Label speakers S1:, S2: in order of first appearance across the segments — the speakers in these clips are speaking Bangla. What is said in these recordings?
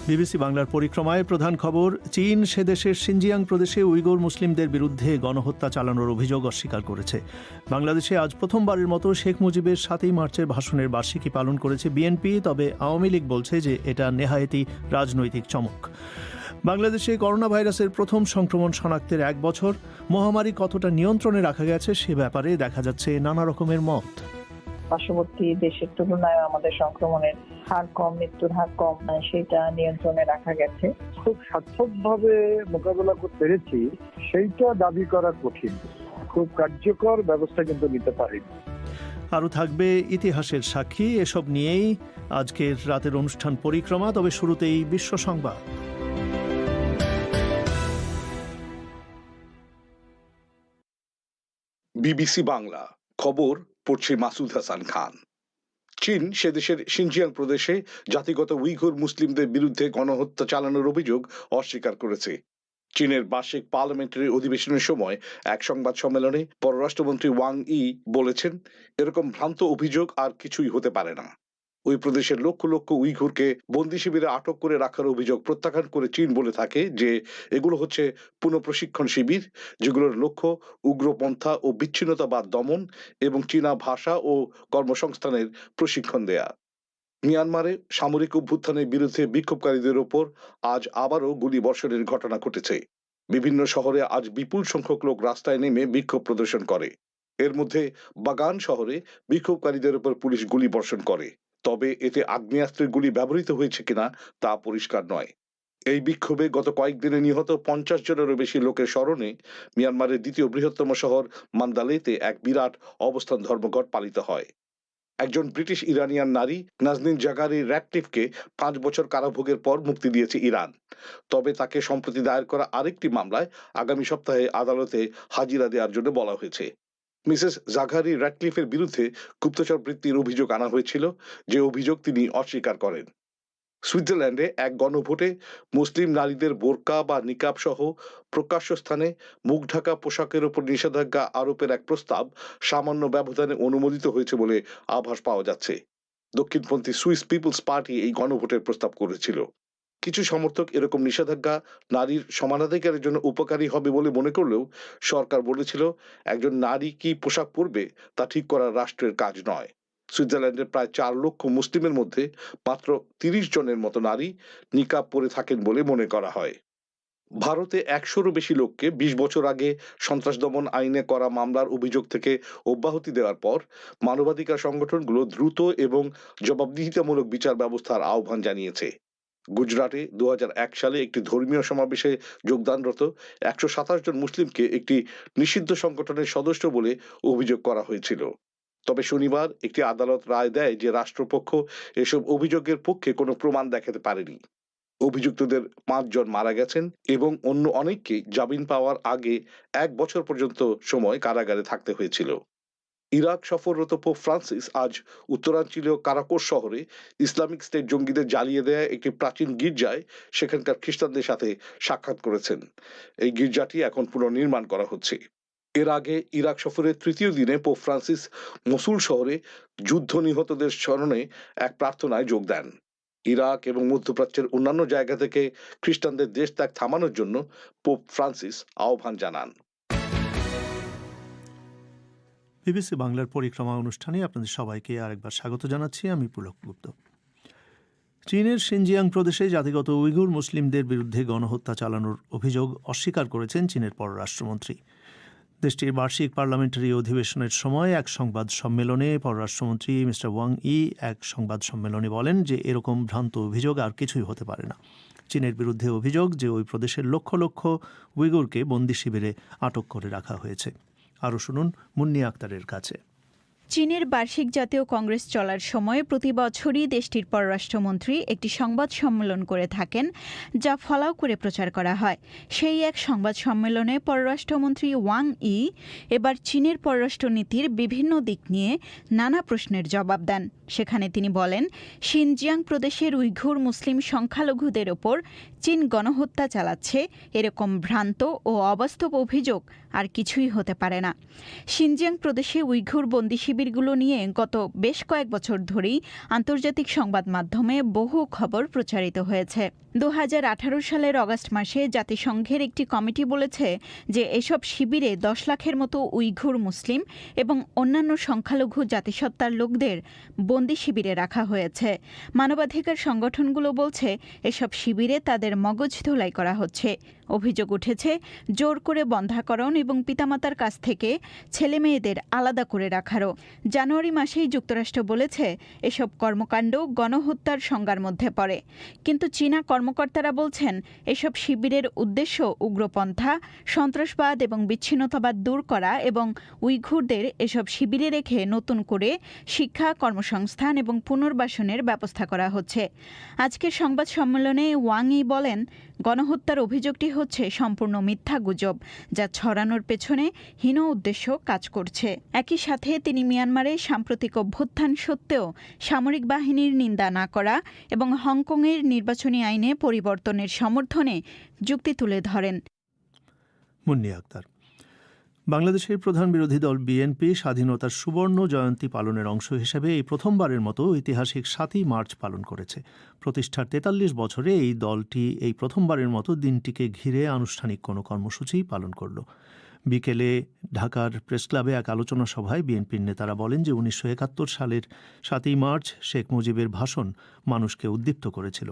S1: বিবিসি বাংলার পরিক্রমায় প্রধান খবর, চীন সে দেশের সিনজিয়াং প্রদেশে উইগুর মুসলিমদের বিরুদ্ধে গণহত্যা চালানোর অভিযোগ অস্বীকার করেছে। বাংলাদেশে আজ প্রথমবারের মতো শেখ মুজিবের 7ই মার্চের ভাষণের বার্ষিকী পালন করেছে বিএনপি, তবে আওয়ামী লীগ বলছে যে এটা নেহায়েতি রাজনৈতিক চমক। বাংলাদেশে করোনা ভাইরাসের প্রথম সংক্রমণ শনাক্তের 1 বছর, মহামারী কতটা নিয়ন্ত্রণে রাখা গেছে সে ব্যাপারে দেখা যাচ্ছে নানা রকমের মত।
S2: পার্শ্ববর্তী দেশের তুলনায় আমাদের সংক্রমণের হার কম, মৃত্যুর হার কম, সেটা নিয়ন্ত্রণে রাখা গেছে।
S3: খুব সার্থকভাবে মোকাবেলা করতে পেরেছি সেইটা দাবি করা কঠিন। খুব কার্যকর ব্যবস্থা কিন্তু নিতে পারিনি।
S1: আরও থাকবে ইতিহাসের সাক্ষী। এসব নিয়েই আজকের রাতের অনুষ্ঠান পরিক্রমা। তবে শুরুতেই বিশ্ব সংবাদ।
S4: বিবিসি বাংলা খবর পড়ছে মাসুদ হাসান খান। চীন সে দেশের সিনজিয়াং প্রদেশে জাতিগত উইঘুর মুসলিমদের বিরুদ্ধে গণহত্যা চালানোর অভিযোগ অস্বীকার করেছে। চীনের বার্ষিক পার্লামেন্টারি অধিবেশনের সময় এক সংবাদ সম্মেলনে পররাষ্ট্রমন্ত্রী ওয়াং ই বলেছেন, এরকম ভ্রান্ত অভিযোগ আর কিছুই হতে পারে না। ওই প্রদেশের লক্ষ লক্ষ উইঘুরকে বন্দি শিবিরে আটক করে রাখার অভিযোগ প্রত্যাখ্যান করে চীন বলে থাকে যে এগুলো হচ্ছে পুনঃপ্রশিক্ষণ শিবির, যেগুলোর লক্ষ্য উগ্রপন্থা ও বিচ্ছিন্নতাবাদ দমন এবং চীনা ভাষা ও কর্মসংস্থানের প্রশিক্ষণ দেয়া। মিয়ানমারে সামরিক অভ্যুত্থানের বিরুদ্ধে বিক্ষোভকারীদের ওপর আজ আবারও গুলিবর্ষণের ঘটনা ঘটেছে। বিভিন্ন শহরে আজ বিপুল সংখ্যক লোক রাস্তায় নেমে বিক্ষোভ প্রদর্শন করে। এর মধ্যে বাগান শহরে বিক্ষোভকারীদের ওপর পুলিশ গুলিবর্ষণ করে, তবে এতে আগ্নেয়াস্ত্রের গুলি ব্যবহৃত হয়েছে কিনা তা পরিষ্কার নয়। এই বিক্ষোভে গত কয়েকদিনে নিহত 50 জনেরও বেশি লোকের স্মরণে মিয়ানমারের দ্বিতীয় বৃহত্তম শহর মান্দালেতে এক বিরাট অবস্থান ধর্মঘট পালিত হয়। একজন ব্রিটিশ ইরানিয়ান নারী নাজনীন জাগারি র্যাটক্লিফকে 5 বছর কারাভোগের পর মুক্তি দিয়েছে ইরান। তবে তাকে সম্প্রতি দায়ের করা আরেকটি মামলায় আগামী সপ্তাহে আদালতে হাজিরা দেওয়ার জন্য বলা হয়েছে। মিসেস জাগারি র্যাটক্লিফের বিরুদ্ধে গুপ্তচর বৃত্তির অভিযোগ আনা হয়েছিল, যে অভিযোগ তিনি অস্বীকার করেন। সুইজারল্যান্ডে এক গণভোটে মুসলিম নারীদের বোরকা বা নিকাব সহ প্রকাশ্য স্থানে মুখ ঢাকা পোশাকের উপর নিষেধাজ্ঞা আরোপের এক প্রস্তাব সামান্য ব্যবধানে অনুমোদিত হয়েছে বলে আভাস পাওয়া যাচ্ছে। দক্ষিণপন্থী সুইস পিপলস পার্টি এই গণভোটের প্রস্তাব করেছিল। কিছু সমর্থক এরকম নিষেধাজ্ঞা নারীর সমানাধিকারের জন্য উপকারী হবে বলে মনে করলেও সরকার বলেছিল, একজন নারী কি পোশাক পরবে তা ঠিক করা রাষ্ট্রের কাজ নয়। সুইজারল্যান্ডের প্রায় 4 লক্ষ মুসলিমের মধ্যে মাত্র 30 জনের মতো নারী নিকাব পরে থাকেন বলে মনে করা হয়। ভারতে 100-রও বেশি লোককে 20 বছর আগে সন্ত্রাস দমন আইনে করা মামলার অভিযোগ থেকে অব্যাহতি দেওয়ার পর মানবাধিকার সংগঠনগুলো দ্রুত এবং জবাবদিহিতামূলক বিচার ব্যবস্থার আহ্বান জানিয়েছে। গুজরাটে 2001 সালে একটি ধর্মীয় সমাবেশে যোগদানরত 127 জন মুসলিমকে একটি নিষিদ্ধ সংগঠনের সদস্য বলে অভিযোগ করা হয়েছিল। তবে শনিবার একটি আদালত রায় দেয় যে রাষ্ট্রপক্ষ এসব অভিযোগের পক্ষে কোনো প্রমাণ দেখাতে পারেনি। অভিযুক্তদের 5 জন মারা গেছেন এবং অন্য অনেককে জামিন পাওয়ার আগে 1 বছর পর্যন্ত সময় কারাগারে থাকতে হয়েছিল। ইরাক সফররত পোপ ফ্রান্সিস আজ উত্তরাঞ্চলীয় কারাকোস শহরে ইসলামিক স্টেট জঙ্গিদের জ্বালিয়ে দেয়া একটি প্রাচীন গির্জায় সেখানকার খ্রিস্টানদের সাথে সাক্ষাৎ করেছেন। এই গির্জাটি এখন পুনর্নির্মাণ করা হচ্ছে। এর আগে ইরাক সফরের 3য় দিনে পোপ ফ্রান্সিস মসুল শহরে যুদ্ধ নিহতদের স্মরণে এক প্রার্থনায় যোগ দেন। ইরাক এবং মধ্যপ্রাচ্যের অন্যান্য জায়গা থেকে খ্রিস্টানদের দেশ ত্যাগ থামানোর জন্য পোপ ফ্রান্সিস আহ্বান জানান।
S1: বিবিসি বাংলার পরিক্রমা অনুষ্ঠানে আপনাদের সবাইকে আরেকবার স্বাগত জানাচ্ছি। আমি পুলক গুপ্ত। চীনের সিনজিয়াং প্রদেশে জাতিগত উইগুর মুসলিমদের বিরুদ্ধে গণহত্যা চালানোর অভিযোগ অস্বীকার করেছেন চীনের পররাষ্ট্রমন্ত্রী। দেশটির বার্ষিক পার্লামেন্টারি অধিবেশনের সময় এক সংবাদ সম্মেলনে পররাষ্ট্রমন্ত্রী মিস্টার ওয়াং ই এক সংবাদ সম্মেলনে বলেন যে এরকম ভ্রান্ত অভিযোগ আর কিছুই হতে পারে না। চীনের বিরুদ্ধে অভিযোগ যে ওই প্রদেশের লক্ষ লক্ষ উইগুরকে বন্দি শিবিরে আটক করে রাখা হয়েছে। আরও শুনুন মুন্নি আক্তারের কাছে।
S5: চীনের বার্ষিক জাতীয় কংগ্রেস চলার সময় প্রতি বছরই দেশটির পররাষ্ট্রমন্ত্রী একটি সংবাদ সম্মেলন করে থাকেন, যা ফলাও করে প্রচার করা হয়। সেই এক সংবাদ সম্মেলনে পররাষ্ট্রমন্ত্রী ওয়াং ই এবার চীনের পররাষ্ট্রনীতির বিভিন্ন দিক নিয়ে নানা প্রশ্নের জবাব দেন। সেখানে তিনি বলেন, শিনজিয়াং প্রদেশের উইঘুর মুসলিম সংখ্যালঘুদের ওপর চীন গণহত্যা চালাচ্ছে এরকম ভ্রান্ত ও অবাস্তব অভিযোগ আর কিছুই হতে পারে না। শিনজিয়াং প্রদেশে উইঘুর বন্দি শিবিরগুলো নিয়ে গত বেশ কয়েক বছর ধরেই আন্তর্জাতিক সংবাদ মাধ্যমে বহু খবর প্রচারিত হয়েছে। 2018 সালের অগাস্ট মাসে জাতিসংঘের একটি কমিটি বলেছে যে এসব শিবিরে 10 লাখের মতো উইঘুর মুসলিম এবং অন্যান্য সংখ্যালঘু জাতিসত্তার লোকদের বন্দি শিবিরে রাখা হয়েছে। মানবাধিকার সংগঠনগুলো বলছে এসব শিবিরে তাদের মগজ ধোলাই করা হচ্ছে। অভিযোগ উঠেছে জোর করে বন্ধ্যাকরণ এবং পিতামাতার কাছ থেকে ছেলে মেয়েদের আলাদা করে রাখারও। জানুয়ারি মাসেই যুক্তরাষ্ট্র বলেছে এসব কর্মকাণ্ড গণহত্যার সংজ্ঞার মধ্যে পড়ে। কিন্তু চীনা কর্মকর্তারা বলছেন এসব শিবিরের উদ্দেশ্য উগ্রপন্থা, সন্ত্রাসবাদ এবং বিচ্ছিন্নতাবাদ দূর করা এবং উইঘুরদের এসব শিবিরে রেখে নতুন করে শিক্ষা, কর্মসংস্থান এবং পুনর্বাসনের ব্যবস্থা করা হচ্ছে। আজকের সংবাদ সম্মেলনে ওয়াং ই বলেন, গণহত্যার অভিযোগটি হচ্ছে সম্পূর্ণ মিথ্যা গুজব, যা ছড়ানোর পেছনে হীন উদ্দেশ্য কাজ করছে। একই সাথে তিনি মিয়ানমারে সাম্প্রতিক অভ্যুত্থান সত্ত্বেও সামরিক বাহিনীর নিন্দা না করা এবং হংকংয়ের নির্বাচনী আইনে পরিবর্তনের সমর্থনে যুক্তি তুলে ধরেন।
S1: মুন্নি আক্তার। বাংলাদেশের প্রধান বিরোধী দল বিএনপি স্বাধীনতার সুবর্ণ জয়ন্তী পালনের অংশ হিসেবে এই প্রথমবারের মতো ঐতিহাসিক 7ই মার্চ পালন করেছে। প্রতিষ্ঠার 43 বছরে এই দলটি এই প্রথমবারের মতো দিনটিকে ঘিরে আনুষ্ঠানিক কোনো কর্মসূচি পালন করল। বিকেলে ঢাকার প্রেসক্লাবে এক আলোচনা সভায় বিএনপির নেতারা বলেন যে 1971 সালের 7ই মার্চ শেখ মুজিবের ভাষণ মানুষকে উদ্দীপ্ত করেছিল।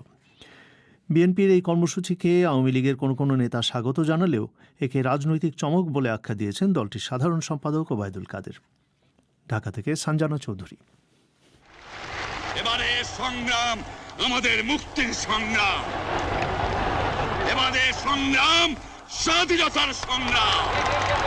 S1: বিএনপির এই কর্মসূচিকে আওয়ামী লীগের কোনো নেতা স্বাগত জানালেও একে রাজনৈতিক চমক বলে আখ্যা দিয়েছেন দলটির সাধারণ সম্পাদক ওবায়দুল কাদের। ঢাকা থেকে সঞ্জনা চৌধুরী।
S6: এবারে সংগ্রাম আমাদের মুক্তির সংগ্রাম, এবারে সংগ্রাম স্বাধীনতার সংগ্রাম।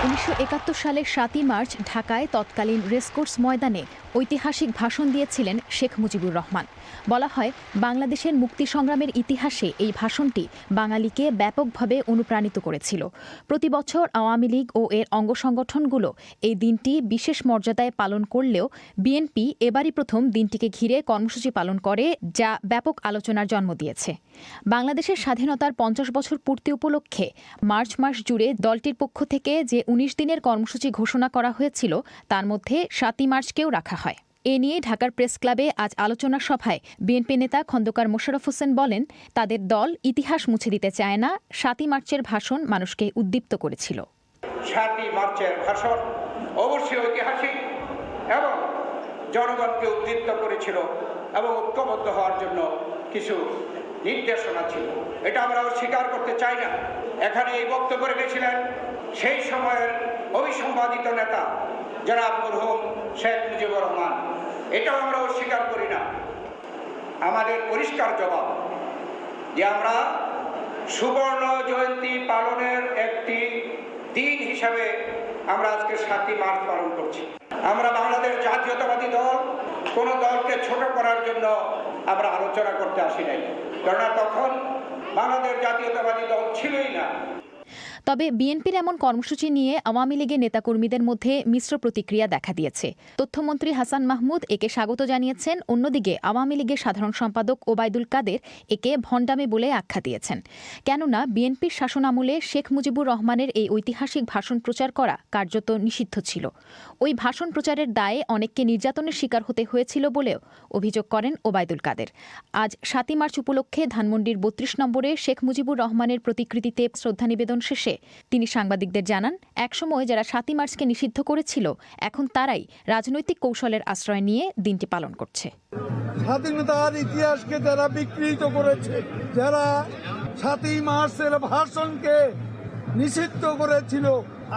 S7: 1971 সালের 7ই মার্চ ঢাকায় তৎকালীন রেসকোর্স ময়দানে ঐতিহাসিক ভাষণ দিয়েছিলেন শেখ মুজিবুর রহমান। বলা হয়, বাংলাদেশের মুক্তি সংগ্রামের ইতিহাসে এই ভাষণটি বাঙালিকে ব্যাপকভাবে অনুপ্রাণিত করেছিল। প্রতি বছর আওয়ামী লীগ ও এর অঙ্গ সংগঠনগুলো এই দিনটি বিশেষ মর্যাদায় পালন করলেও বিএনপি এবারই প্রথম দিনটিকে ঘিরে কর্মসূচি পালন করে, যা ব্যাপক আলোচনার জন্ম দিয়েছে। বাংলাদেশের স্বাধীনতার 50 বছর পূর্তি উপলক্ষে মার্চ মাস জুড়ে দলটির পক্ষ থেকে যে 19 দিনের কর্মসূচি ঘোষণা করা হয়েছিল তার মধ্যে 7ই মার্চকেও রাখা হয়। এ নিয়ে ঢাকার প্রেস ক্লাবে আজ আলোচনা সভায় বিএনপি নেতা খন্দকার মোশাররফ হোসেন বলেন, তাদের দল ইতিহাস মুছে দিতে চায় না। 7ই মার্চের ভাষণ মানুষকে উদ্দীপ্ত করেছিল।
S8: 7ই মার্চের ভাষণ অবশ্যই ঐতিহাসিক এবং জনগণকে উদ্দীপ্ত করেছিল এবং ঐক্যবদ্ধ হওয়ার জন্য কিছু নির্দেশনা ছিল। এটা আমরা স্বীকার করতে চাই না। এখানে এই বক্তব্য রেখেছিলেন সেই সময়ের অবিসংবাদিত নেতা জনাব মরহুম শেখ মুজিবুর রহমান। এটাও আমরা স্বীকার করি না। আমাদের পরিষ্কার জবাব যে আমরা সুবর্ণ জয়ন্তী পালনের একটি দিন হিসাবে আমরা আজকে 7ই মার্চ পালন করছি। আমরা বাংলাদেশ জাতীয়তাবাদী দল কোন দলকে ছোট করার জন্য আমরা আলোচনা করতে আসি নাই, কেননা তখন বাংলাদেশ জাতীয়তাবাদী দল ছিলই না।
S7: তবে বিএনপির এমন কর্মসূচি নিয়ে আওয়ামী লীগের নেতাকর্মীদের মধ্যে মিশ্র প্রতিক্রিয়া দেখা দিয়েছে। তথ্যমন্ত্রী হাসান মাহমুদ একে স্বাগত জানিয়েছেন, অন্যদিকে আওয়ামী লীগের সাধারণ সম্পাদক ওবায়দুল কাদের একে ভণ্ডামি বলে আখ্যা দিয়েছেন। কেননা বিএনপির শাসনামলে শেখ মুজিবুর রহমানের এই ঐতিহাসিক ভাষণ প্রচার করা কার্যত নিষিদ্ধ ছিল। ওই ভাষণ প্রচারের দায়ে অনেককে নির্যাতনের শিকার হতে হয়েছিল বলেও অভিযোগ করেন ওবায়দুল কাদের। আজ 7ই মার্চ উপলক্ষে ধানমন্ডির 32 নম্বরে শেখ মুজিবুর রহমানের প্রতিকৃতিতে শ্রদ্ধা নিবেদন শেষে তিনি সাংবাদিকদের জানান, একসময় যারা 7ই মার্চকে নিষিদ্ধ করেছিল এখন তারাই রাজনৈতিক কৌশলের আশ্রয় নিয়ে দিনটি পালন করছে।
S9: স্বাধীনতার ইতিহাসকে যারা বিকৃত করেছে, যারা 7ই মার্চের ভাষণকে নিষিদ্ধ করেছিল,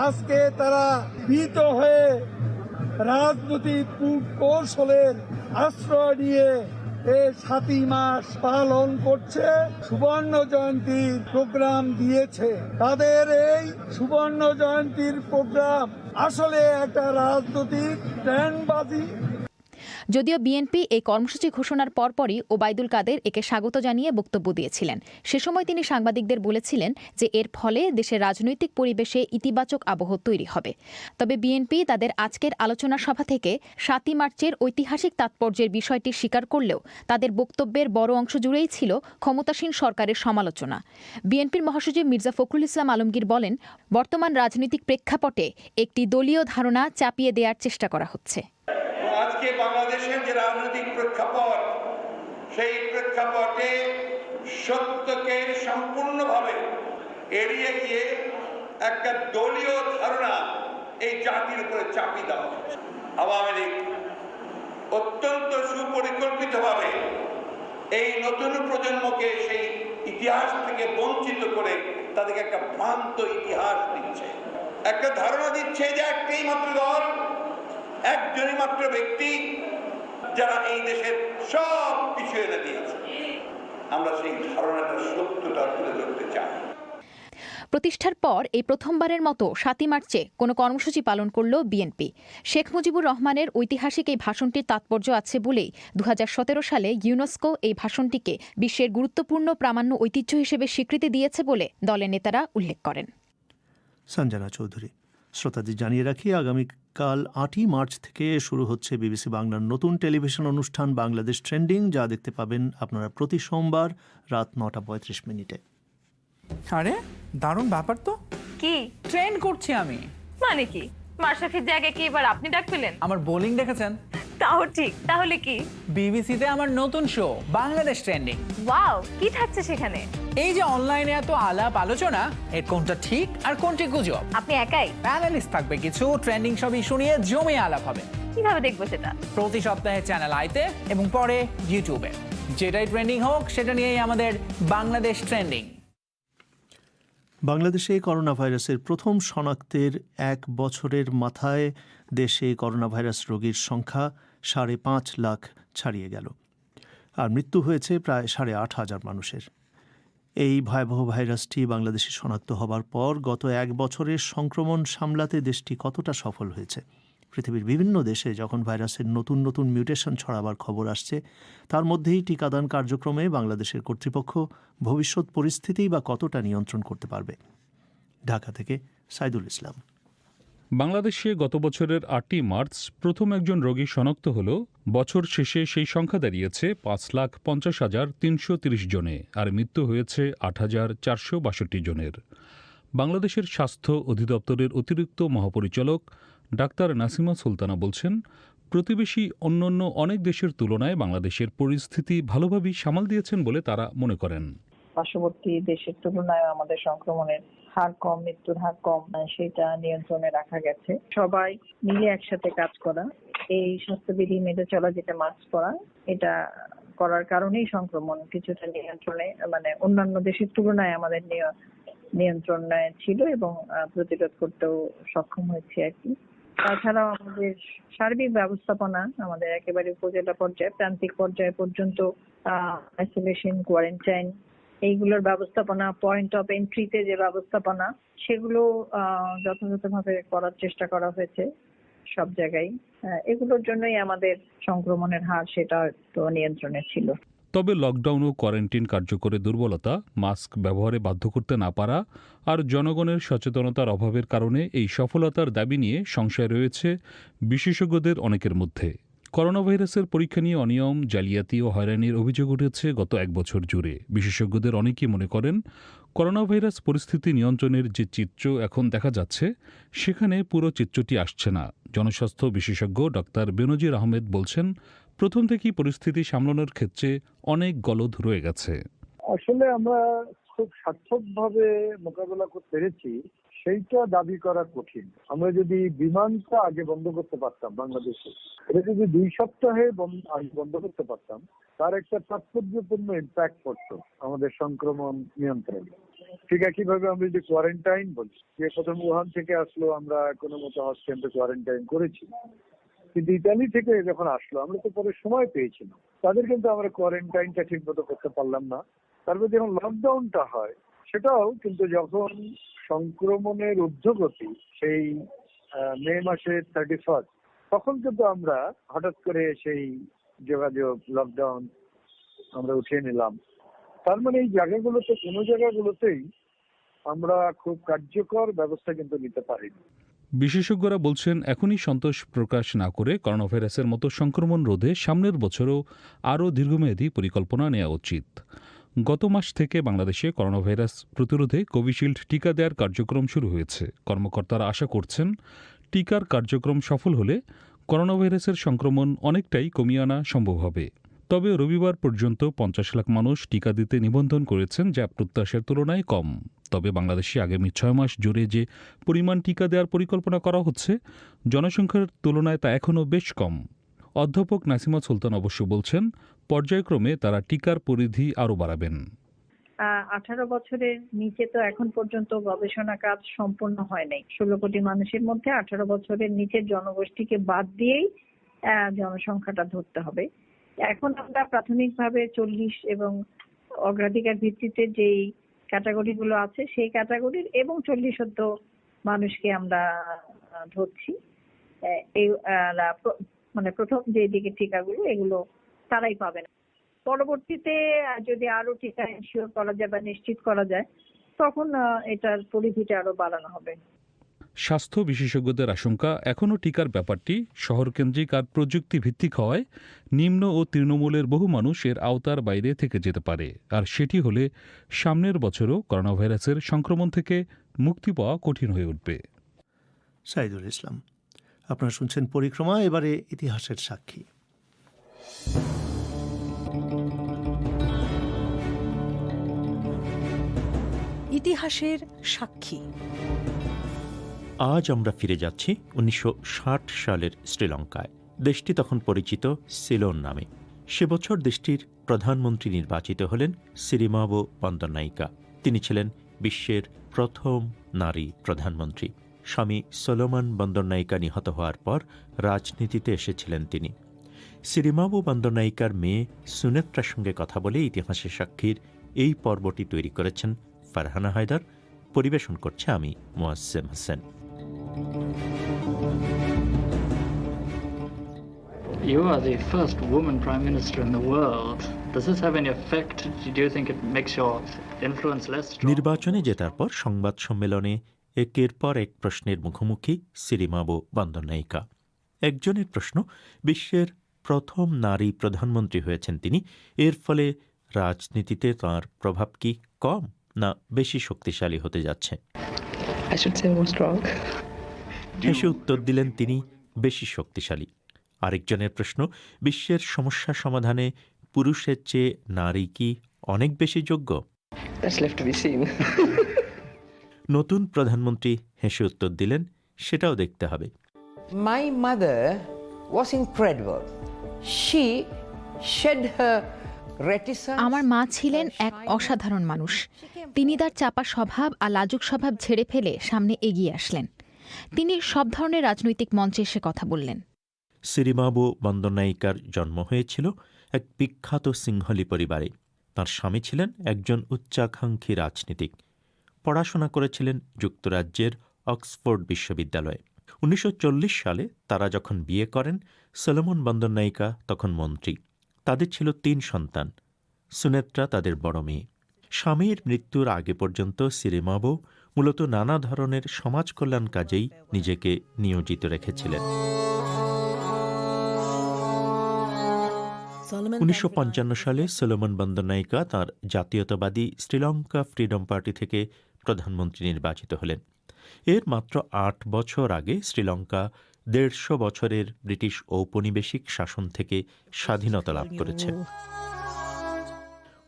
S9: আজকে তারা ভীত হয়ে রাজনৈতিক কৌশলের আশ্রয় নিয়ে এই 7ই মার্চ পালন করছে, সুবর্ণ জয়ন্তীর প্রোগ্রাম দিয়েছে। তাদের এই সুবর্ণ জয়ন্তীর প্রোগ্রাম আসলে একটা রাজনৈতিক ট্রেন্ডবাজি।
S7: যদিও বিএনপি এই কর্মসূচি ঘোষণার পরপরই ওবায়দুল কাদের একে স্বাগত জানিয়ে বক্তব্য দিয়েছিলেন। সে সময় তিনি সাংবাদিকদের বলেছিলেন যে এর ফলে দেশের রাজনৈতিক পরিবেশে ইতিবাচক আবহ তৈরি হবে। তবে বিএনপি তাদের আজকের আলোচনা সভা থেকে ৭ই মার্চের ঐতিহাসিক তাৎপর্যের বিষয়টি স্বীকার করলেও তাদের বক্তব্যের বড় অংশ জুড়েই ছিল ক্ষমতাসীন সরকারের সমালোচনা। বিএনপির মহাসচিব মির্জা ফখরুল ইসলাম আলমগীর বলেন, বর্তমান রাজনৈতিক প্রেক্ষাপটে একটি দলীয় ধারণা চাপিয়ে দেওয়ার চেষ্টা করা হচ্ছে।
S8: আজকে বাংলাদেশের যে রাজনৈতিক প্রেক্ষাপট, সেই প্রেক্ষাপটে সত্যকে সম্পূর্ণভাবে এড়িয়ে গিয়ে একটা দলীয় ধারণা এই জাতির উপরে চাপিয়ে দেওয়া হচ্ছে। আওয়ামী লীগ অত্যন্ত সুপরিকল্পিতভাবে এই নতুন প্রজন্মকে সেই ইতিহাস থেকে বঞ্চিত করে তাদেরকে একটা ভ্রান্ত ইতিহাস দিচ্ছে, একটা ধারণা দিচ্ছে যে একটাই মাত্র দল, একজনই মাত্র ব্যক্তি যারা এই দেশের সব কিছু এনে দিয়েছে। আমরা সেই ধারণাটার সত্যটা তুলে ধরতে চাই।
S7: প্রতিষ্ঠার পর এই প্রথমবারের মতো ৭ই মার্চে কোনো কর্মসূচি পালন করল বিএনপি। শেখ মুজিবুর রহমানের ঐতিহাসিক এই ভাষণটির তাৎপর্য আছে বলেই ২০১৭ সালে ইউনেস্কো এই ভাষণটিকে বিশ্বের গুরুত্বপূর্ণ প্রামাণ্য ঐতিহ্য হিসেবে স্বীকৃতি দিয়েছে বলে দলের নেতারা উল্লেখ করেন।
S1: সঞ্জনা চৌধুরী। শ্রোতাদের জানিয়ে রাখি, আগামীকাল ৮ই মার্চ থেকে শুরু হচ্ছে বিবিসি বাংলার নতুন টেলিভিশন অনুষ্ঠান বাংলাদেশ ট্রেন্ডিং, যা দেখতে পাবেন আপনারা প্রতি সোমবার রাত ৯টা ৩৫।
S10: আরে দারুণ ব্যাপার তো।
S11: কি
S10: ট্রেন করছি আমি।
S11: মানে কি? মাশরাফির জায়গায় কি এবার আপনি ডাক পেলেন?
S10: আমার বোলিং দেখেছেন?
S11: তাও ঠিক। তাহলে কি?
S10: বিবিসিতে আমার নতুন শো বাংলাদেশ ট্রেন্ডিং।
S11: ওয়াও, কি থাকছে সেখানে?
S10: এই যে অনলাইনে এত আলাপ আলোচনা, এর কোনটা ঠিক আর কোনটি গুজব।
S11: আপনি একাই?
S10: প্যানেলিস্ট থাকবে কিছু, ট্রেন্ডিং সব ইস্যু নিয়ে জমে আলাপ হবে।
S11: কিভাবে দেখবো সেটা?
S10: প্রতি সপ্তাহে চ্যানেল আইতে এবং পরে ইউটিউবে। যেটাই ট্রেন্ডিং হোক সেটা নিয়েই আমাদের বাংলাদেশ ট্রেন্ডিং।
S1: বাংলাদেশে করোনা ভাইরাসের প্রথম শনাক্তের ১ বছরের মাথায় দেশে করোনা ভাইরাস রোগীর সংখ্যা ৫.৫ লাখ ছাড়িয়ে গেল, আর মৃত্যু হয়েছে প্রায় ৮,৫০০ মানুষের। এই ভয়াবহ ভাইরাসটি বাংলাদেশে শনাক্ত হবার পর গত ১ বছরের সংক্রমণ সামলাতে দেশটি কতটা সফল হয়েছে। পৃথিবীর বিভিন্ন দেশে যখন ভাইরাসের নতুন নতুন মিউটেশন ছড়াবার খবর আসছে, তার মধ্যেই টিকাদান কার্যক্রমে বাংলাদেশের কর্তৃপক্ষ ভবিষ্যৎ পরিস্থিতি বা কতটা নিয়ন্ত্রণ করতে পারবে। ঢাকা থেকে সাইদুল ইসলাম।
S12: বাংলাদেশে গত বছরের ৮ই মার্চ প্রথম একজন রোগী শনাক্ত হল। বছর শেষে সেই সংখ্যা দাঁড়িয়েছে ৫,৫০,৩৩০ জনে, আর মৃত্যু হয়েছে ৮,৪৬২ জনের। বাংলাদেশের স্বাস্থ্য অধিদপ্তরের অতিরিক্ত মহাপরিচালক ডাক্তার নাসিমা সুলতানা বলছেন, প্রতিবেশী অন্যান্য অনেক দেশের তুলনায় বাংলাদেশের পরিস্থিতি ভালোভাবেই সামাল দিয়েছেন বলে তারা মনে করেন।
S2: পার্শ্ববর্তী দেশের তুলনায় আমাদের সংক্রমণের হার কম, মৃত্যুর হার কম, সেটা নিয়ন্ত্রণে রাখা গেছে। সবাই মিলে একসাথে কাজ করা, এই স্বাস্থ্যবিধি মেনে চলা, যেটা মাস্ক পরা, এটা করার কারণেই সংক্রমণ কিছুটা নিয়ন্ত্রণে, মানে অন্যান্য দেশের তুলনায় আমাদের নিয়ন্ত্রণে ছিল এবং প্রতিরোধ করতেও সক্ষম হয়েছে আর কি। তাছাড়াও আমাদের সার্বিক ব্যবস্থাপনা, আমাদের একেবারে উপজেলা পর্যায়ে, প্রান্তিক পর্যায়ে পর্যন্ত আইসোলেশন, কোয়ারেন্টাইন, এইগুলোর ব্যবস্থাপনা, পয়েন্ট অফ এন্ট্রিতে যে ব্যবস্থাপনা, সেগুলো যথাযথভাবে করার চেষ্টা করা হয়েছে সব জায়গায়। এগুলোর জন্যই আমাদের সংক্রমণের হার সেটা তো নিয়ন্ত্রণে ছিল।
S12: তবে লকডাউন ও কোয়ারেন্টিন কার্যকরে দুর্বলতা, মাস্ক ব্যবহারে বাধ্য করতে না পারা আর জনগণের সচেতনতার অভাবের কারণে এই সফলতার দাবি নিয়ে সংশয় রয়েছে বিশেষজ্ঞদের অনেকের মধ্যে। করোনা ভাইরাসের পরীক্ষা নিয়ে অনিয়ম, জালিয়াতি ও হয়রানির অভিযোগ উঠেছে গত ১ বছর জুড়ে। বিশেষজ্ঞদের অনেকেই মনে করেন, করোনা ভাইরাস পরিস্থিতি নিয়ন্ত্রণের যে চিত্র এখন দেখা যাচ্ছে, সেখানে পুরো চিত্রটি আসছে না। জনস্বাস্থ্য বিশেষজ্ঞ ডাক্তার বেনজির আহমেদ বলছেন, প্রথম থেকেই পরিস্থিতি সামলানোর ক্ষেত্রে অনেক গলদ রয়ে গেছে।
S3: আসলে আমরা খুব সার্থকভাবে মোকাবেলা করতে পেরেছি, সেইটা দাবি করা কঠিন। আমরা যদি বিমানটা আগে বন্ধ করতে পারতাম বাংলাদেশে, এটা যদি ২ সপ্তাহে আগে বন্ধ করতে পারতাম, তার একটা তাৎপর্যপূর্ণ ইম্প্যাক্ট পড়তো আমাদের সংক্রমণ নিয়ন্ত্রণে। ঠিক একইভাবে আমরা যদি কোয়ারেন্টাইন বলি, যে প্রথম উহান থেকে আসলো, আমরা কোনো মতো হসপিটালে কোয়ারেন্টাইন করেছি, কিন্তু ইতালি থেকে যখন আসলো আমরা তো পরে সময় পেয়েছিলাম, তাদের কিন্তু আমরা কোয়ারেন্টাইনটা ঠিক মতো করতে পারলাম না। তারপর যখন লকডাউনটা হয়, সেটাও কিন্তু যখন সংক্রমণের ঊর্ধ্বগতি সেই মে মাসের 31 তখন কিন্তু আমরা হঠাৎ করে সেই যোগাযোগ লকডাউন আমরা উঠিয়ে নিলাম। তার মানে এই জায়গাগুলোতে কোনো জায়গাগুলোতেই আমরা খুব কার্যকর ব্যবস্থা কিন্তু নিতে পারিনি।
S12: বিশেষজ্ঞরা বলছেন এখনই সন্তোষ প্রকাশ না করে করোনা ভাইরাসের মতো সংক্রমণ রোধে সামনের বছরও আরও দীর্ঘমেয়াদী পরিকল্পনা নেওয়া উচিত। গত মাস থেকে বাংলাদেশে করোনা ভাইরাস প্রতিরোধে কোভিশিল্ড টিকা দেওয়ার কার্যক্রম শুরু হয়েছে। কর্মকর্তারা আশা করছেন টিকার কার্যক্রম সফল হলে করোনা ভাইরাসের সংক্রমণ অনেকটাই কমিয়ে আনা সম্ভব হবে। তবে রবিবার পর্যন্ত 50 লাখ মানুষ টিকা দিতে নিবন্ধন করেছেন, যা প্রত্যাশার তুলনায় কম। তবে বাংলাদেশে আগামী 6 মাস জুড়ে যে পরিমাণ টিকা দেওয়ার পরিকল্পনা করা হচ্ছে, জনসংখ্যার তুলনায় তা এখনও বেশ কম। অধ্যাপক নাসিমা সুলতান অবশ্য বলছেন পর্যায়ক্রমে তারা টিকার পরিধি আরও বাড়াবেন।
S2: 18 বছরের নিচে তো এখন পর্যন্ত গবেষণা কাজ সম্পূর্ণ হয় নাই। 16 কোটি মানুষের মধ্যে 18 বছরের নিচের জনগোষ্ঠীকে বাদ দিয়েই জনসংখ্যাটা ধরতে হবে। এখন আমরা প্রাথমিকভাবে 40 এবং অগ্রাধিকার ভিত্তিতে যেই ক্যাটাগরিগুলো আছে সেই ক্যাটাগরির এবং 40 মানুষকে আমরা ধরছি। এই মানে প্রথম যে দিকে টিকাগুলো এগুলো তারাই পাবে না। পরবর্তীতে যদি আরো টিকা এনশিওর করা যায় বা নিশ্চিত করা যায়, তখন এটার পরিধিটা আরো বাড়ানো হবে।
S12: স্বাস্থ্য বিশেষজ্ঞদের আশঙ্কা, এখনও টিকার ব্যাপারটি শহরকেন্দ্রিক আর প্রযুক্তি ভিত্তিক হওয়ায় নিম্ন ও তৃণমূলের বহু মানুষ এর আওতার বাইরে থেকে যেতে পারে। আর সেটি হলে সামনের বছরও করোনা ভাইরাসের সংক্রমণ থেকে মুক্তি পাওয়া কঠিন হয়ে উঠবে।
S1: সাইদুল ইসলাম। আপনারা শুনছেন পরিক্রমা, এবারে ইতিহাসের সাক্ষী।
S13: ইতিহাসের সাক্ষী।
S14: আজ আমরা ফিরে যাচ্ছি 1960 সালের শ্রীলঙ্কায়। দেশটি তখন পরিচিত সিলোন নামে। সে বছর দেশটির প্রধানমন্ত্রী নির্বাচিত হলেন সিরিমাবো বন্দরনায়িকা। তিনি ছিলেন বিশ্বের প্রথম নারী প্রধানমন্ত্রী। স্বামী সলোমন বন্দরনায়িকা নিহত হওয়ার পর রাজনীতিতে এসেছিলেন তিনি। সিরিমাবো বন্দরনায়িকার মেয়ে সুনেত্রার সঙ্গে কথা বলে ইতিহাসের সাক্ষীর এই পর্বটি তৈরি করেছেন ফারহানা হায়দার। পরিবেশন করছে আমি Moazzem Hossain.
S15: You are the first woman prime minister in the world. Does this have any effect? Do you think it makes your influence less strong?
S14: নির্বাচনে জেতার পর সংবাদ সম্মেলনে একের পর এক প্রশ্নের মুখোমুখি সিরিমাবো বন্দরনায়িকা। একজনের প্রশ্ন, বিশ্বের প্রথম নারী প্রধানমন্ত্রী হয়েছেন তিনি, এর ফলে রাজনীতিতে তাঁর প্রভাব কি কম না বেশি শক্তিশালী হতে যাচ্ছে? হেসে উত্তর দিলেন তিনি, বেশি শক্তিশালী। আরেকজনের প্রশ্ন, বিশ্বের সমস্যা সমাধানে পুরুষের চেয়ে নারী কি অনেক বেশি যোগ্য? নতুন প্রধানমন্ত্রী হেসে উত্তর দিলেন, সেটাও দেখতে হবে।
S16: My mother was incredible. She shed her reticence.
S7: আমার মা ছিলেন এক অসাধারণ মানুষ। তিনি তার চাপা স্বভাব আর লাজুক স্বভাব ঝেড়ে ফেলে সামনে এগিয়ে আসলেন। তিনি সব ধরনের রাজনৈতিক মঞ্চে এসে কথা বললেন।
S14: সিরিমাবো বন্দরনায়িকার জন্ম হয়েছিল এক বিখ্যাত সিংহলি পরিবারে। তার স্বামী ছিলেন একজন উচ্চাকাঙ্ক্ষী রাজনীতিক। পড়াশোনা করেছিলেন যুক্তরাজ্যের অক্সফোর্ড বিশ্ববিদ্যালয়ে। 1940 সালে তারা যখন বিয়ে করেন, সলোমন বন্দরনায়িকা তখন মন্ত্রী। তাদের ছিল 3 সন্তান। সুনেত্রা তাদের বড় মেয়ে। স্বামীর মৃত্যুর আগে পর্যন্ত সিরিমাবো মূলত নানা ধরনের সমাজ কল্যাণ কাজেই নিজেকে নিয়োজিত রেখেছিলেন। 1955 সালে সলোমন বন্দরনায়িকা তাঁর জাতীয়তাবাদী শ্রীলঙ্কা ফ্রিডম পার্টি থেকে প্রধানমন্ত্রী নির্বাচিত হলেন। এর মাত্র 8 বছর আগে শ্রীলঙ্কা 150 বছরের ব্রিটিশ ঔপনিবেশিক শাসন থেকে স্বাধীনতা লাভ করেছে।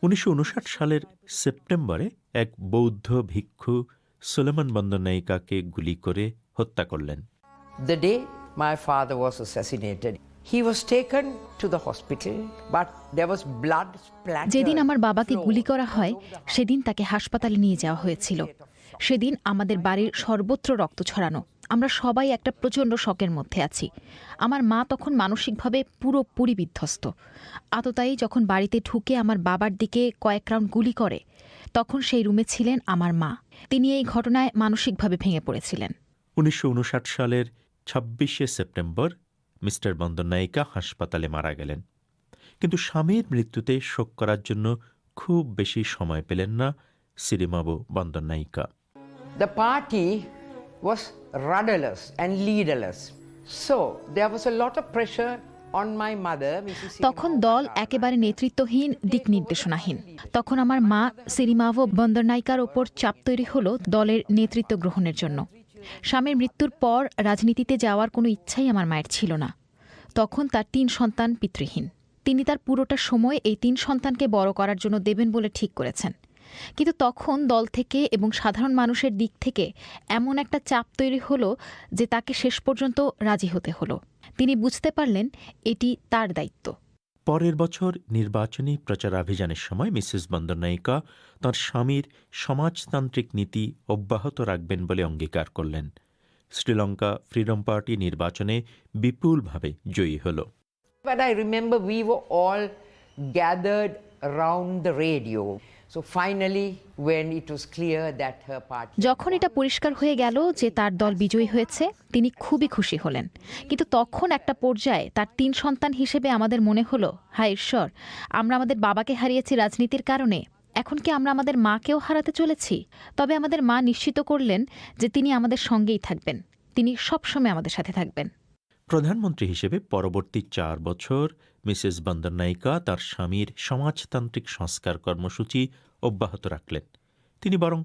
S14: 1959 সালের সেপ্টেম্বরে এক বৌদ্ধ ভিক্ষু সলোমন বন্দরনায়িকাকে গুলি করে হত্যা করলেন।
S16: The day my father was assassinated, he was taken to the hospital, but there was blood splattered.
S7: যেদিন আমার বাবাকে গুলি করা হয়, সেদিন তাকে হাসপাতালে নিয়ে যাওয়া হয়েছিল। সেদিন আমাদের বাড়ির সর্বত্র রক্ত ছড়ানো। আমরা সবাই একটা প্রচণ্ড শকের মধ্যে আছি। আমার মা তখন মানসিকভাবে পুরোপুরি বিধ্বস্ত। আততায়ী যখন বাড়িতে ঢুকে আমার বাবার দিকে কয়েক রাউন্ড গুলি করে, তখন সেই রুমে ছিলেন আমার মা। তিনি এই ঘটনায় মানসিকভাবে ভেঙে পড়েছিলেন।
S14: 1959 সালের 26শে সেপ্টেম্বর মিস্টার বন্দরনায়িকা হাসপাতালে মারা গেলেন। কিন্তু স্বামীর মৃত্যুতে শোক করার জন্য খুব বেশি সময় পেলেন না সিরিমাবো বন্দরনায়িকা।
S16: The party was rudderless and leaderless. So there was a lot of pressure on my mother, Mrs.
S7: তখন দল একেবারে নেতৃত্বহীন, দিক নির্দেশনাহীন। তখন আমার মা সিরিমাভো বন্দরনায়িকার ওপর চাপ তৈরি হলো দলের নেতৃত্ব গ্রহণের জন্য। স্বামীর মৃত্যুর পর রাজনীতিতে যাওয়ার কোনো ইচ্ছাই আমার মায়ের ছিল না। তখন তার 3 সন্তান পিতৃহীন। তিনি তার পুরোটা সময় এই 3 সন্তানকে বড় করার জন্য দেবেন বলে ঠিক করেছেন। কিন্তু তখন দল থেকে এবং সাধারণ মানুষের দিক থেকে এমন একটা চাপ তৈরি হলো যে তাকে শেষ পর্যন্ত রাজি হতে হলো। তিনি বুঝতে পারলেন এটি তার দায়িত্ব।
S14: পরের বছর নির্বাচনী প্রচারাভিযানের সময় মিসেস বন্দরনায়িকা তাঁর স্বামীর সমাজতান্ত্রিক নীতি অব্যাহত রাখবেন বলে অঙ্গীকার করলেন। শ্রীলঙ্কা ফ্রিডম পার্টি নির্বাচনে বিপুলভাবে জয়ী হল।
S16: But I remember we were all gathered around the radio. So finally, when it was clear that her party...
S7: যখন এটা পরিষ্কার হয়ে গেল যে তার দল বিজয়ী হয়েছে, তিনি খুবই খুশি হলেন। কিন্তু তখন একটা পর্যায়ে তার 3 সন্তান হিসেবে আমাদের মনে হলো, হায় ঈশ্বর, আমরা আমাদের বাবাকে হারিয়েছি রাজনীতির কারণে, এখন কি আমরা আমাদের মাকেও হারাতে চলেছি? তবে আমাদের মা নিশ্চিত করলেন যে তিনি আমাদের সঙ্গেই থাকবেন, তিনি সবসময় আমাদের সাথে থাকবেন।
S14: প্রধানমন্ত্রী হিসেবে পরবর্তী 4 বছর মিসেস বন্দরনায়িকা তার স্বামীর সমাজতান্ত্রিক সংস্কার কর্মসূচি অব্যাহত রাখলেন। তিনি বরং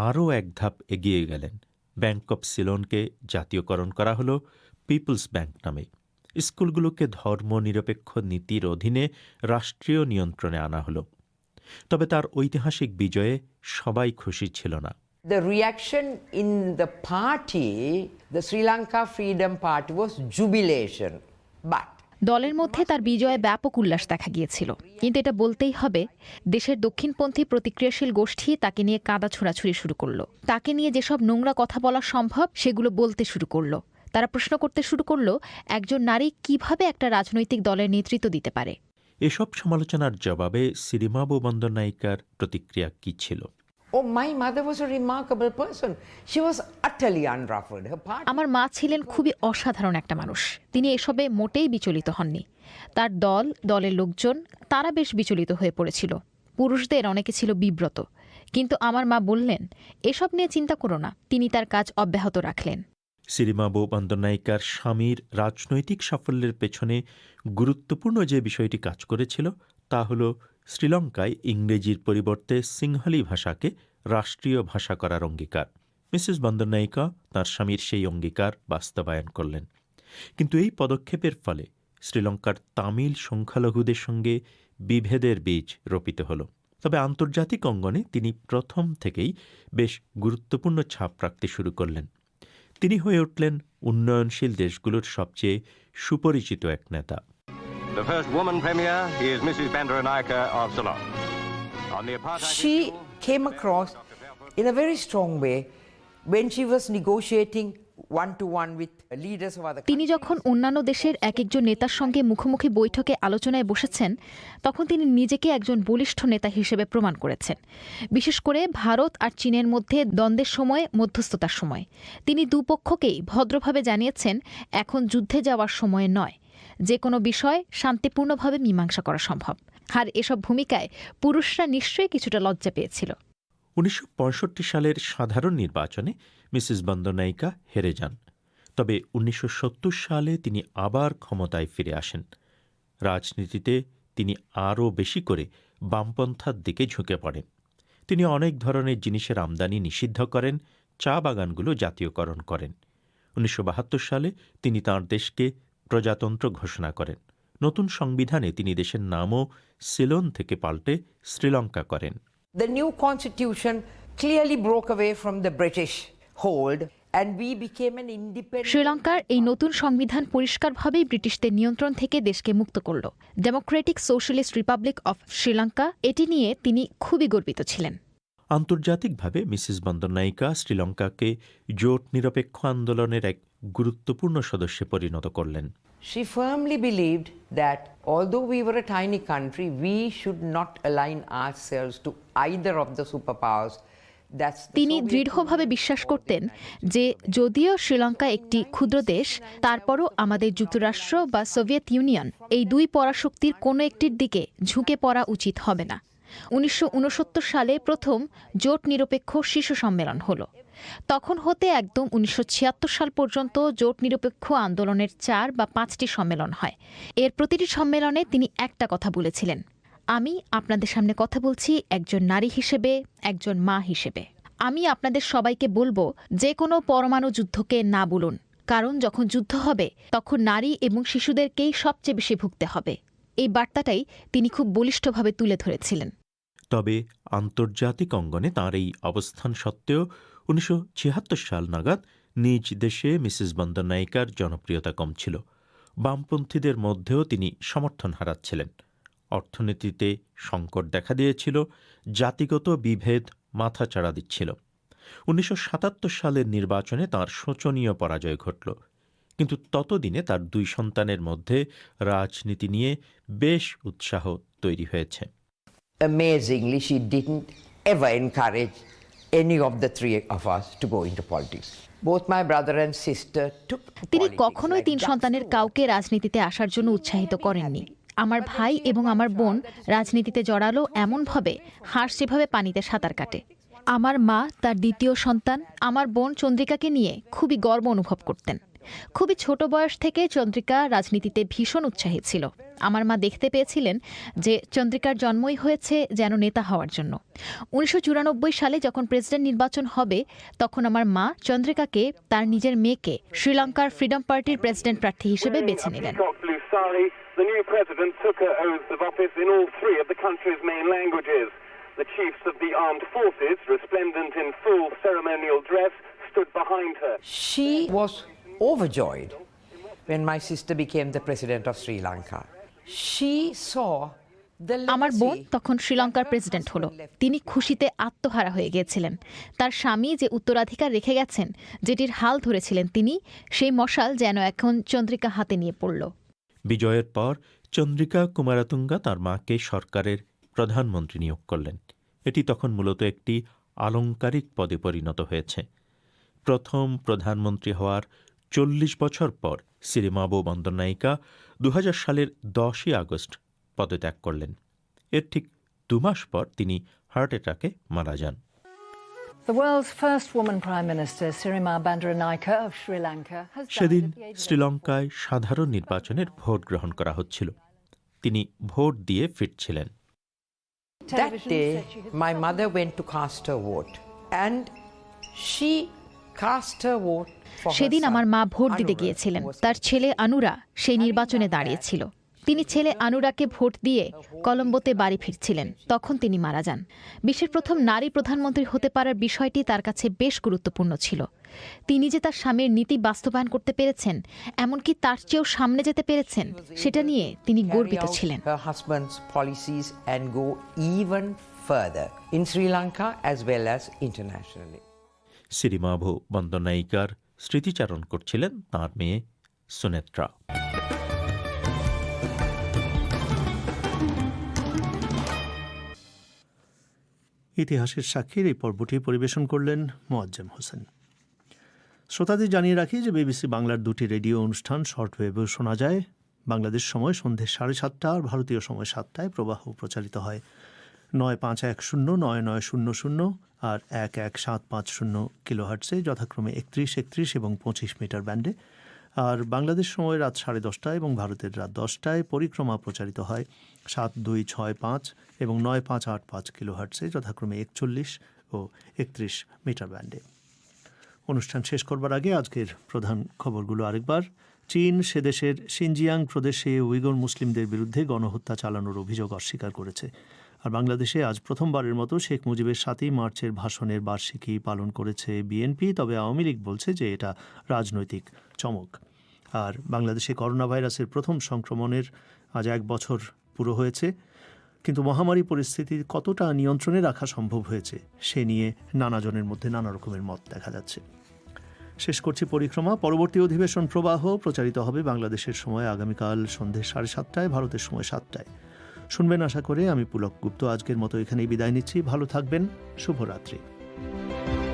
S14: আরও এক ধাপ এগিয়ে গেলেন। ব্যাংক অব সিলোনকে জাতীয়করণ করা হলো পিপলস ব্যাংক নামে। স্কুলগুলোকে ধর্মনিরপেক্ষ নীতির অধীনে রাষ্ট্রীয় নিয়ন্ত্রণে আনা হলো। তবে তার ঐতিহাসিক বিজয়ে সবাই খুশি ছিল না।
S16: The reaction in the party, the Sri Lanka Freedom Party, was jubilation. But
S7: দলের মধ্যে তার বিজয়ে ব্যাপক উল্লাস দেখা গিয়েছিল, কিন্তু এটা বলতেই হবে, দেশের দক্ষিণপন্থী প্রতিক্রিয়াশীল গোষ্ঠী তাকে নিয়ে কাদা ছোড়াছুড়ি শুরু করলো। তাকে নিয়ে যেসব নোংরা কথা বলা সম্ভব সেগুলো বলতে শুরু করলো। তারা প্রশ্ন করতে শুরু করলো, একজন নারী কিভাবে একটা রাজনৈতিক দলের নেতৃত্ব দিতে পারে।
S14: এসব সমালোচনার জবাবে সিরিমাবো বন্দরনায়িকার প্রতিক্রিয়া কী ছিল?
S16: oh, my mother was a remarkable person. She was utterly unruffled. Her party...
S7: আমার মা ছিলেন খুবই অসাধারণ একটা মানুষ। তিনি এসবে মোটেই বিচলিত হননি। তার দল, দলের লোকজন, তারা বেশ বিচলিত হয়ে পড়েছিল। পুরুষদের অনেকে ছিল বিব্রত। কিন্তু আমার মা বললেন, এসব নিয়ে চিন্তা করো না। তিনি তার কাজ অব্যাহত রাখলেন।
S14: সিরিমাবো বন্দরনায়িকার স্বামীর রাজনৈতিক সাফল্যের পেছনে গুরুত্বপূর্ণ যে বিষয়টি কাজ করেছিল তা হল শ্রীলঙ্কায় ইংরেজির পরিবর্তে সিংহলি ভাষাকে রাষ্ট্রীয় ভাষা করার অঙ্গীকার। মিসেস বন্দরনায়িকা তাঁর স্বামীর সেই অঙ্গীকার বাস্তবায়ন করলেন। কিন্তু এই পদক্ষেপের ফলে শ্রীলঙ্কার তামিল সংখ্যালঘুদের সঙ্গে বিভেদের বীজ রোপিত হল। তবে আন্তর্জাতিক অঙ্গনে তিনি প্রথম থেকেই বেশ গুরুত্বপূর্ণ ছাপ রাখতে শুরু করলেন। তিনি হয়ে উঠলেন উন্নয়নশীল দেশগুলোর সবচেয়ে সুপরিচিত এক নেতা।
S17: The first woman premier is Mrs. Bandaranaike of Ceylon.
S16: She came across in a very strong way when she was negotiating one-to-one with leaders of other countries.
S7: তিনি যখন অন্যান্য দেশের এক একজন নেতার সঙ্গে মুখোমুখি বৈঠকে আলোচনায় বসেছেন, তখন তিনি নিজেকে একজন বলিষ্ঠ নেতা হিসেবে প্রমাণ করেছেন। বিশেষ করে ভারত আর চীনের মধ্যে দ্বন্দ্বের সময়, মধ্যস্থতার সময় তিনি দুপক্ষকেই ভদ্রভাবে জানিয়েছেন, এখন যুদ্ধে যাওয়ার সময় নয়, যে কোনো বিষয় শান্তিপূর্ণভাবে মীমাংসা করা সম্ভব। আর এসব ভূমিকায় পুরুষরা নিশ্চয়ই কিছুটা লজ্জা পেয়েছিল।
S14: 1965 সালের সাধারণ নির্বাচনে মিসেস বন্দরনায়িকা হেরে যান। তবে 1970 সালে তিনি আবার ক্ষমতায় ফিরে আসেন। রাজনীতিতে তিনি আরও বেশি করে বামপন্থার দিকে ঝুঁকে পড়েন। তিনি অনেক ধরনের জিনিসের আমদানি নিষিদ্ধ করেন, চা বাগানগুলো জাতীয়করণ করেন। 1972 সালে তিনি তাঁর দেশকে প্রজাতন্ত্র ঘোষণা করেন। নতুন সংবিধানে তিনি দেশের নামও সিলোন থেকে পাল্টে শ্রীলঙ্কা করেন।
S16: The new constitution clearly broke away from the British hold and we became an independent...
S7: শ্রীলঙ্কার এই নতুন সংবিধান পরিষ্কারভাবেই ব্রিটিশদের নিয়ন্ত্রণ থেকে দেশকে মুক্ত করল। Democratic socialist Republic of Sri Lanka, এটি নিয়ে তিনি খুবই গর্বিত ছিলেন।
S14: আন্তর্জাতিকভাবে মিসেস বন্দরনায়িকা শ্রীলঙ্কাকে জোট নিরপেক্ষ আন্দোলনের এক গুরুত্বপূর্ণ সদস্যে পরিণত করলেন।
S16: She firmly believed that although we were a tiny country, we should not align ourselves to either of the superpowers
S7: তিনি দৃঢ়ভাবে বিশ্বাস করতেন যে যদিও শ্রীলঙ্কা একটি ক্ষুদ্র দেশ, তারপরও আমাদের যুক্তরাষ্ট্র বা সোভিয়েত ইউনিয়ন এই দুই পরাশক্তির কোনো একটির দিকে ঝুঁকে পড়া উচিত হবে না। 1969 সালে প্রথম জোট নিরপেক্ষ শীর্ষ সম্মেলন হলো। তখন হতে একদম 1976 সাল পর্যন্ত জোট নিরপেক্ষ আন্দোলনের 4 বা 5টি সম্মেলন হয়। এর প্রতিটি সম্মেলনে তিনি একটা কথা বলেছিলেন, আমি আপনাদের সামনে কথা বলছি একজন নারী হিসেবে, একজন মা হিসেবে। আমি আপনাদের সবাইকে বলবো যে কোনো পরমাণু যুদ্ধকে না বলুন, কারণ যখন যুদ্ধ হবে তখন নারী এবং শিশুদেরকেই সবচেয়ে বেশি ভুগতে হবে। এই বার্তাটাই তিনি খুব বলিষ্ঠভাবে তুলে ধরেছিলেন।
S14: তবে আন্তর্জাতিক অঙ্গনে তাঁর এই অবস্থান সত্ত্বেও 1976 সাল নাগাদ নিজ দেশে মিসেস বন্দরনায়িকার জনপ্রিয়তা কম ছিল। বামপন্থীদের মধ্যেও তিনি সমর্থন হারাচ্ছিলেন। অর্থনীতিতে সংকট দেখা দিয়েছিল, জাতিগত বিভেদ মাথাচাড়া দিচ্ছিল। 1977 সালের নির্বাচনে তাঁর শোচনীয় পরাজয় ঘটল, কিন্তু ততদিনে তার 2 সন্তানের মধ্যে রাজনীতি নিয়ে বেশ উৎসাহ তৈরি হয়েছে।
S16: Amazingly, she didn't ever encourage any of the three of us to go into politics. Both my brother and sister took
S7: তিনি কখনোই 3 সন্তানের কাউকে রাজনীতিতে আসার জন্য উৎসাহিত করেননি। আমার ভাই এবং আমার বোন রাজনীতিতে জড়ালো এমনভাবে হাঁস যেভাবে পানিতে সাঁতার কাটে। আমার মা তার দ্বিতীয় সন্তান আমার বোন চন্দ্রিকাকে নিয়ে খুবই গর্ব অনুভব করতেন। খুবই ছোট বয়স থেকে চন্দ্রিকা রাজনীতিতে ভীষণ উৎসাহী ছিল। আমার মা দেখতে পেয়েছিলেন যে চন্দ্রিকার জন্মই হয়েছে যেন নেতা হওয়ার জন্য। 1994 সালে যখন প্রেসিডেন্ট নির্বাচন হবে, তখন আমার মা চন্দ্রিকাকে তার নিজের মেয়েকে শ্রীলঙ্কার ফ্রিডম পার্টির প্রেসিডেন্ট প্রার্থী হিসেবে বেছে নিলেন।
S18: The new president took her oaths of office in all 3 of the country's main languages. The chiefs of the armed forces, resplendent in full ceremonial dress, stood behind her.
S16: She was overjoyed when my sister became the president of Sri Lanka. She saw the
S7: আমার বোন তখন শ্রীলঙ্কার প্রেসিডেন্ট হলো। তিনি খুশিতে আত্মহারা হয়ে গিয়েছিলেন। তার স্বামী যে উত্তরাধিকার রেখে গেছেন, যেটির হাল ধরেছিলেন তিনি, সেই মশাল যেন এখন চন্দ্রিকা হাতে নিয়ে পড়ল।
S14: বিজয়ের পর চন্দ্রিকা কুমারাতুঙ্গা তার মাকে সরকারের প্রধানমন্ত্রী নিয়োগ করলেন। এটি তখন মূলত একটি আলংকারিক পদে পরিণত হয়েছে। প্রথম প্রধানমন্ত্রী হওয়ার 40 বছর পর সিরিমাবো বন্দরনায়িকা 2000 সালের 10ই আগস্ট পদত্যাগ করলেন। এর ঠিক 2 মাস পর তিনি হার্ট অ্যাটাকে মারা যান।
S13: The world's first woman prime minister, Sirima Bandaranaike of Sri Lanka, has
S14: সেদিন শ্রীলঙ্কায় সাধারণ নির্বাচনের ভোট গ্রহণ করা হচ্ছিল। তিনি ভোট দিয়ে ফিরছিলেন।
S16: That day, my mother went to cast her vote, and she cast her vote for her
S7: সেদিন
S16: son,
S7: আমার মা ভোট দিতে
S16: Anura,
S7: গিয়েছিলেন।
S16: who was
S7: তার ছেলে আনুরা সেই নির্বাচনে দাঁড়িয়েছিল। তিনি ছেলে আনুরাকে ভোট দিয়ে কলম্বোতে বাড়ি ফিরছিলেন। তখন তিনি মারা যান। বিশ্বের প্রথম নারী প্রধানমন্ত্রী হতে পারার বিষয়টি তার কাছে বেশ গুরুত্বপূর্ণ ছিল। তিনি যে তার স্বামীর নীতি বাস্তবায়ন করতে পেরেছেন, এমনকি তার চেয়েও সামনে যেতে পেরেছেন, সেটা নিয়ে তিনি গর্বিত ছিলেন।
S16: her husband's policies and go even further in Sri Lanka as well as internationally.
S14: Sirimavo বন্দরনায়িকার স্মৃতিচারণ করছিলেন তাঁর মেয়ে সুনেত্রা।
S1: ইতিহাসের সাক্ষীর এই পর্বটি পরিবেশন করলেন মোয়াজ্জেম হোসেন। শ্রোতাদের জানিয়ে রাখি যে বিবিসি বাংলার 2টি রেডিও অনুষ্ঠান শর্টওয়েভেও শোনা যায়। বাংলাদেশ সময় সন্ধ্যে 7:30 আর ভারতীয় সময় 7টায় প্রবাহ প্রচারিত হয় 9510 9900 আর 11750 কিলোহার্টসে, যথাক্রমে 31, 31 এবং 25 মিটার ব্যান্ডে। আর বাংলাদেশ সময় রাত 10:30 এবং ভারতের রাত 10টায় পরিক্রমা প্রচারিত হয় 7265 এবং 9585 কিলোহার্টসে, যথাক্রমে 41 ও 31 মিটার ব্যান্ডে। অনুষ্ঠান শেষ করবার আগে আজকের প্রধান খবরগুলো আরেকবার। চীন সে দেশের সিনজিয়াং প্রদেশে উইগর মুসলিমদের বিরুদ্ধে গণহত্যা চালানোর অভিযোগ অস্বীকার করেছে। আর বাংলাদেশে আজ প্রথমবারের মতো শেখ মুজিবের 7ই মার্চের ভাষণের বার্ষিকী পালন করেছে বিএনপি, তবে আওয়ামী লীগ বলছে যে এটা রাজনৈতিক চমক। আর বাংলাদেশে করোনা ভাইরাসের প্রথম সংক্রমণের আজ 1 বছর পুরো হয়েছে, কিন্তু মহামারী পরিস্থিতি কতটা নিয়ন্ত্রণে রাখা সম্ভব হয়েছে সে নিয়ে নানাজনের মধ্যে নানা রকমের মত দেখা যাচ্ছে। শেষ করছি পরিক্রমা। পরবর্তী অধিবেশন প্রবাহ প্রচারিত হবে বাংলাদেশের সময় আগামীকাল সন্ধ্যে 7:30, ভারতের সময় 7টায়। শুনবেন আশা করে। আমি পুলক গুপ্ত আজকের মতো এখানেই বিদায় নিচ্ছি। ভালো থাকবেন। শুভরাত্রি। ধন্যবাদ।